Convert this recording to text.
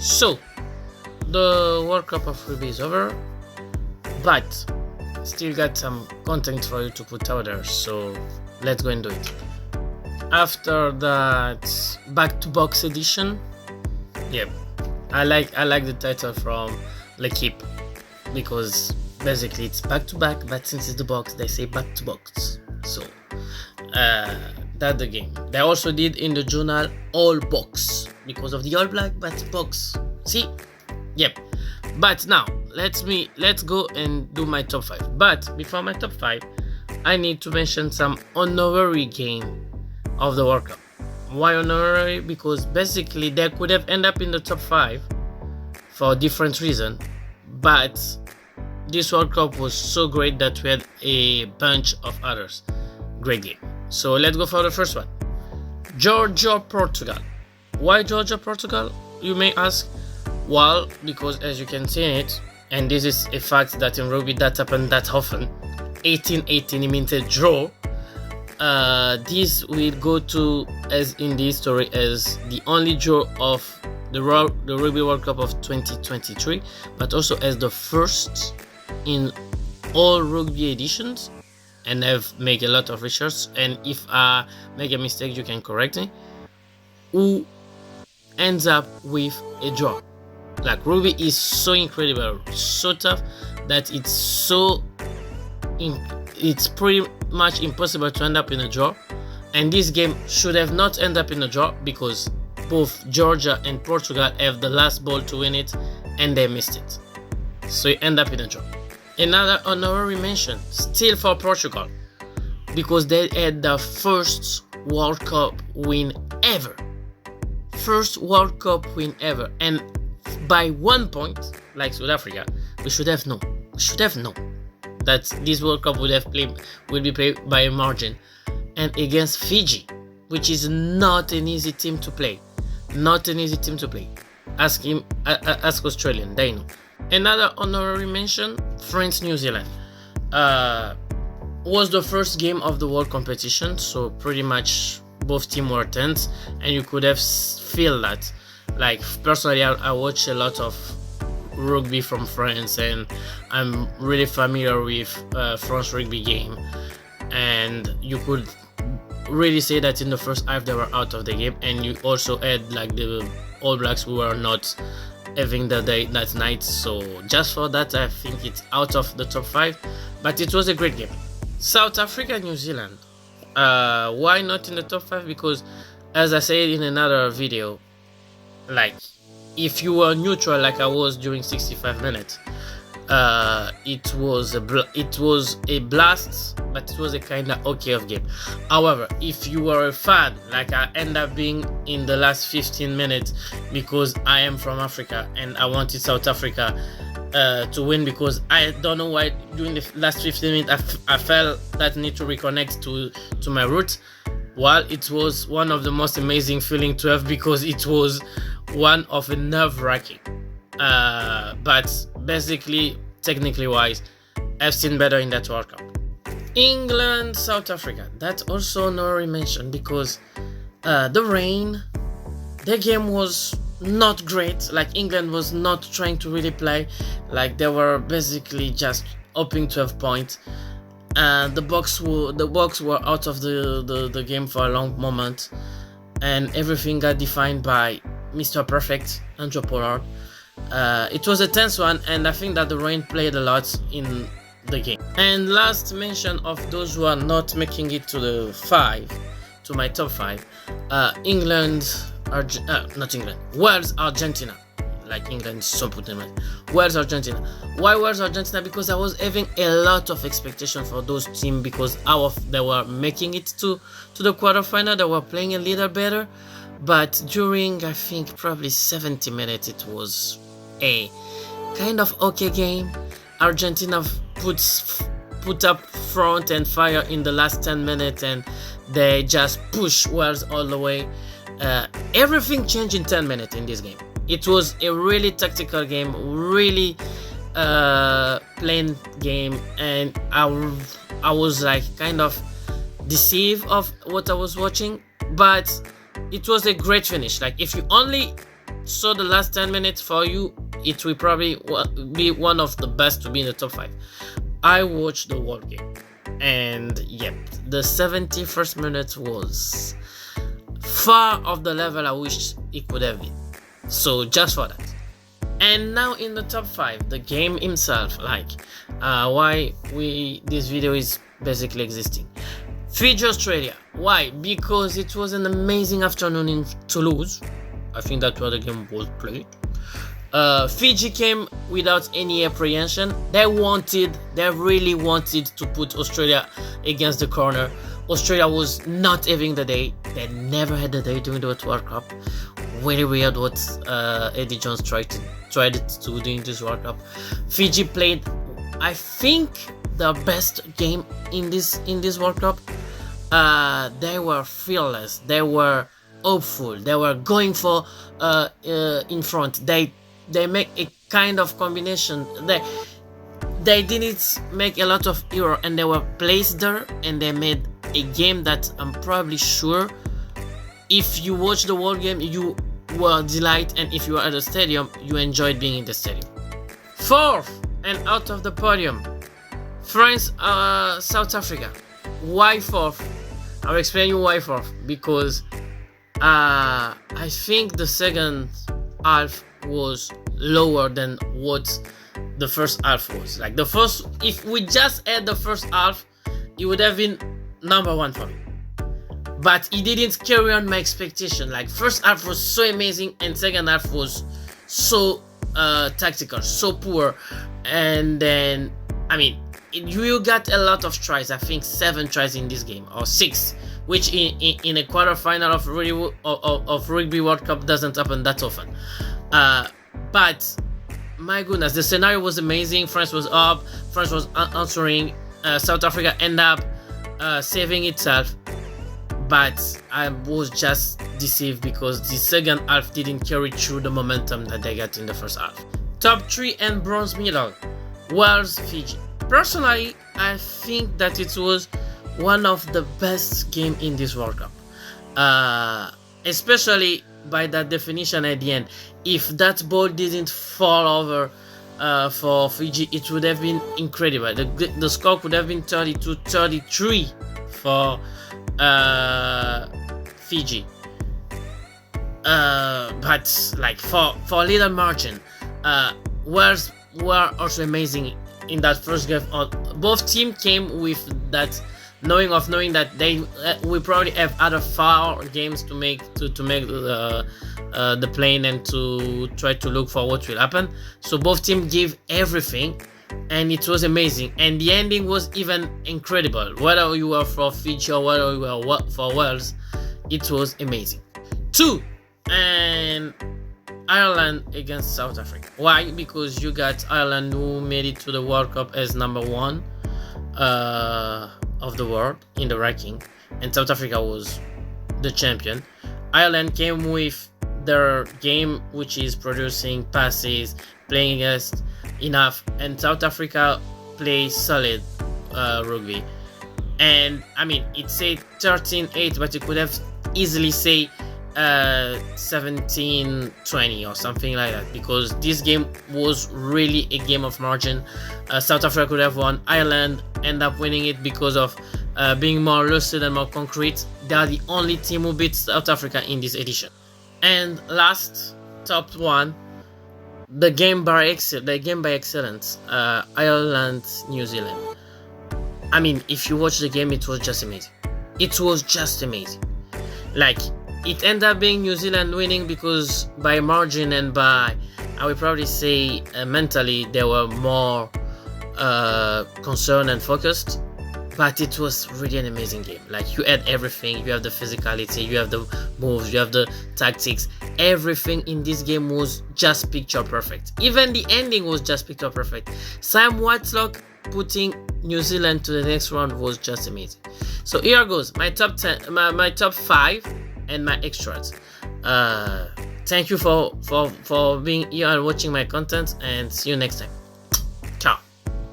So, the World Cup of Rugby is over, but still got some content for you to put out there, so let's go and do it. After that back-to-box edition, yep, I like the title from L'Equipe because basically it's back-to-back, but since it's the box, they say back-to-box. So that's the game. They also did in the journal all box because of the All Black, but box. See? Yep. But now let's go and do my top 5. But before my top 5, I need to mention some honorary game of the World Cup. Why honorary? Because basically they could have ended up in the top 5 for different reasons, but this World Cup was so great that we had a bunch of others. Great game. So let's go for the first one. Georgia, Portugal. Why Georgia, Portugal, you may ask? Well, because as you can see in it, and this is a fact that in rugby that happens that often, 18-18 means a draw. This will go to as in the history as the only draw of the Rugby World Cup of 2023, but also as the first in all rugby editions. And I've made a lot of research, and if I make a mistake you can correct me, who ends up with a draw. Like, rugby is so incredible, so tough, that it's pretty much impossible to end up in a draw. And this game should have not ended up in a draw because both Georgia and Portugal have the last ball to win it and they missed it, so you end up in a draw. Another honorary mention still for Portugal, because they had the first World Cup win ever. First World Cup win ever, and by 1 point, like South Africa, we should have known that this World Cup will be played by a margin, and against Fiji, which is not an easy team to play. Ask Australian, they know. Another honorary mention, France, New Zealand. Was the first game of the world competition, so pretty much both teams were tense, and you could have feel that. Like, personally, I watch a lot of rugby from France, and I'm really familiar with French rugby game, and you could really say that in the first half they were out of the game, and you also had like the All Blacks who were not having the day that night, so just for that I think it's out of the top 5, but it was a great game. South Africa, New Zealand. Why not in the top 5? Because as I said in another video, like, if you were neutral like I was during 65 minutes, it was a blast, but it was a kind of okay of game. However, if you were a fan like I end up being in the last 15 minutes, because I am from Africa and I wanted South Africa to win, because I don't know why during the last 15 minutes I felt that need to reconnect to my roots. Well, it was one of the most amazing feeling to have, because it was one of a nerve-wracking. But basically, technically wise, I've seen better in that World Cup. England, South Africa. That's also honorary mention, because the rain, the game was not great. Like, England was not trying to really play. Like, they were basically just hoping to have points. And the Bucks were out of the game for a long moment, and everything got defined by Mr. Perfect, Andrew Pollard. It was a tense one, and I think that the rain played a lot in the game. And last mention of those who are not making it to my top 5, Wales, Argentina. Like, England is so put in mind. Wales, Argentina. Why Wales, Argentina? Because I was having a lot of expectation for those teams, because they were making it to the quarterfinal, they were playing a little better, but during, I think, probably 70 minutes, it was a kind of okay game. Argentina put up front and fire in the last 10 minutes, and they just push Wales all the way. Everything changed in 10 minutes in this game. It was a really tactical game, really plain game, and I was like kind of deceived of what I was watching, but it was a great finish. Like, if you only saw the last 10 minutes for you, it will probably be one of the best to be in the top 5. I watched the whole game, and yep, the 71st minute was far off the level I wish it could have been. So just for that. And now in the top 5, the game himself, like why this video is basically existing. Fiji, Australia. Why? Because it was an amazing afternoon in Toulouse. I think that's where the game was played. Fiji came without any apprehension. They really wanted to put Australia against the corner. Australia was not having the day. They never had the day during the World Cup. Very weird what Eddie Jones tried to do during this World Cup. Fiji played, I think, the best game in this World Cup. They were fearless. They were hopeful. They were going for in front. They make a kind of combination. They didn't make a lot of error, and they were placed there, and they made a game that I'm probably sure if you watch the whole game you were delighted, and if you were at the stadium you enjoyed being in the stadium. 4th and out of the podium, France, South Africa. Why 4th? I'll explain you why 4th. Because I think the second half was lower than what the first half was. Like the first, if we just had the first half, it would have been number 1 for me. But it didn't carry on my expectation. Like first half was so amazing, and second half was so tactical, so poor. And then, I mean, you got a lot of tries. I think 7 tries in this game, or 6, which in a quarterfinal of Rugby World Cup doesn't happen that often. But my goodness, the scenario was amazing. France was up, France was answering. South Africa ended up saving itself, but I was just deceived because the second half didn't carry through the momentum that they got in the first half. Top 3 and bronze medal, Wales, Fiji. Personally, I think that it was one of the best game in this World Cup, especially by that definition at the end. If that ball didn't fall over for Fiji, it would have been incredible. The score could have been 32-33 for Fiji, but like for little margin. Wales were also amazing in that first game. Both teams came with that knowing that they we probably have other 4 games to make the plane and to try to look for what will happen. So both teams gave everything, and it was amazing. And the ending was even incredible. Whether you were for Fiji or whether you were for Wales, it was amazing. 2 and Ireland against South Africa. Why? Because you got Ireland, who made it to the World Cup as number 1 of the world in the ranking, and South Africa was the champion. Ireland came with their game, which is producing passes, playing against enough, and South Africa plays solid rugby. And I mean, it said 13-8, but you could have easily say 17-20 or something like that, because this game was really a game of margin. South Africa could have won. Ireland ended up winning it because of being more lucid and more concrete. They are the only team who beat South Africa in this edition. And last, top 1, the game by excellence, Ireland, New Zealand. I mean, if you watch the game, it was just amazing. It was just amazing. Like, it ended up being New Zealand winning because by margin and by, I would probably say, mentally, they were more concerned and focused. But it was really an amazing game. Like, you had everything. You have the physicality, you have the moves, you have the tactics. Everything in this game was just picture perfect. Even the ending was just picture perfect. Sam Whitelock putting New Zealand to the next round was just amazing. So here goes my top 10, my top 5 and my extras. Thank you for being here and watching my content, and see you next time.